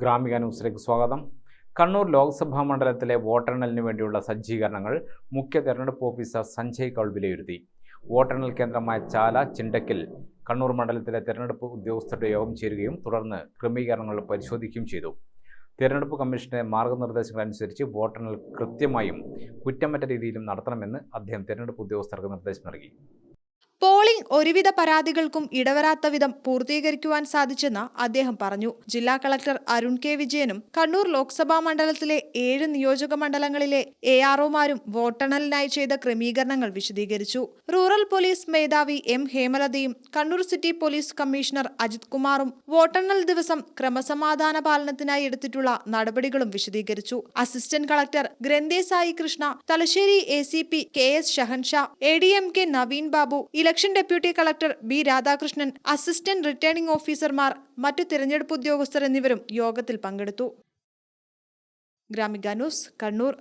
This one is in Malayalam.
ഗ്രാമിക ന്യൂസിലേക്ക് സ്വാഗതം. കണ്ണൂർ ലോക്സഭാ മണ്ഡലത്തിലെ വോട്ടെണ്ണലിന് വേണ്ടിയുള്ള സജ്ജീകരണങ്ങൾ മുഖ്യ തെരഞ്ഞെടുപ്പ് ഓഫീസർ സഞ്ജയ് കൗൾ വിലയിരുത്തി. വോട്ടെണ്ണൽ കേന്ദ്രമായ ചാല, ചിണ്ടക്കൽ, കണ്ണൂർ മണ്ഡലത്തിലെ തെരഞ്ഞെടുപ്പ് ഉദ്യോഗസ്ഥരുടെ യോഗം ചേരുകയും തുടർന്ന് ക്രമീകരണങ്ങൾ പരിശോധിക്കുകയും ചെയ്തു. തെരഞ്ഞെടുപ്പ് കമ്മീഷന്റെ മാർഗനിർദ്ദേശങ്ങൾ അനുസരിച്ച് വോട്ടെണ്ണൽ കൃത്യമായും കുറ്റമറ്റ രീതിയിലും നടത്തണമെന്ന് അദ്ദേഹം തെരഞ്ഞെടുപ്പ് ഉദ്യോഗസ്ഥർക്ക് നിർദ്ദേശം നൽകി. പോളിംഗ് ഒരുവിധ പരാതികൾക്കും ഇടവരാത്ത വിധം പൂർത്തീകരിക്കുവാൻ സാധിച്ചെന്ന് അദ്ദേഹം പറഞ്ഞു. ജില്ലാ കളക്ടർ അരുൺ കെ വിജയനും കണ്ണൂർ ലോക്സഭാ മണ്ഡലത്തിലെ 7 നിയോജക മണ്ഡലങ്ങളിലെ AROമാരും വോട്ടെണ്ണലിനായി ചെയ്ത ക്രമീകരണങ്ങൾ വിശദീകരിച്ചു. റൂറൽ പോലീസ് മേധാവി M ഹേമലതയും Kannur city police commissioner Ajith കുമാറും വോട്ടെണ്ണൽ ദിവസം ക്രമസമാധാന പാലനത്തിനായി എടുത്തിട്ടുള്ള നടപടികളും വിശദീകരിച്ചു. Assistant collector Grandhe Sai Krishna, Thalassery ACP KS Shahansha, ADMK Naveen Babu, election deputy collector B Radhakrishnan, assistant returning ഓഫീസർമാർ, മറ്റു തിരഞ്ഞെടുപ്പ് ഉദ്യോഗസ്ഥർ എന്നിവരും യോഗത്തിൽ പങ്കെടുത്തു. ഗ്രാമിക ന്യൂസ്, കണ്ണൂർ.